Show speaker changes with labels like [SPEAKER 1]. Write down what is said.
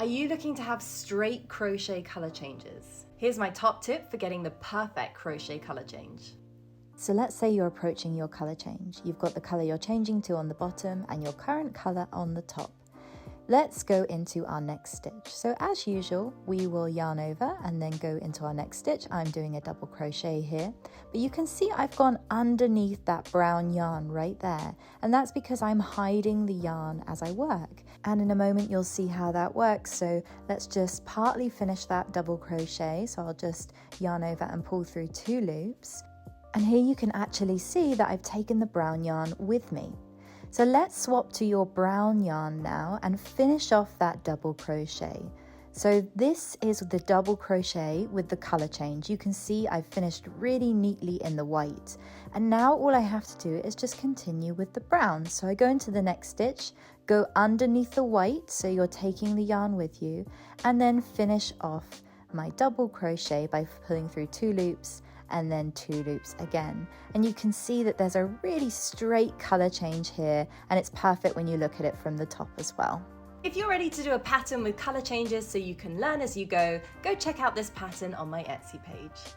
[SPEAKER 1] Are you looking to have straight crochet color changes? Here's my top tip for getting the perfect crochet color change.
[SPEAKER 2] So let's say you're approaching your color change. You've got the color you're changing to on the bottom and your current color on the top. Let's go into our next stitch. So as usual, we will yarn over and then go into our next stitch. I'm doing a double crochet here, but you can see I've gone underneath that brown yarn right there. And that's because I'm hiding the yarn as I work. And in a moment, you'll see how that works. So let's just partly finish that double crochet. So I'll just yarn over and pull through 2 loops. And here you can actually see that I've taken the brown yarn with me. So let's swap to your brown yarn now and finish off that double crochet. So this is the double crochet with the color change. You can see I've finished really neatly in the white. And now all I have to do is just continue with the brown. So I go into the next stitch, go underneath the white, so you're taking the yarn with you, and then finish off my double crochet by pulling through 2 loops and then 2 loops again. And you can see that there's a really straight color change here, and it's perfect when you look at it from the top as well.
[SPEAKER 1] If you're ready to do a pattern with color changes so you can learn as you go check out this pattern on my Etsy page.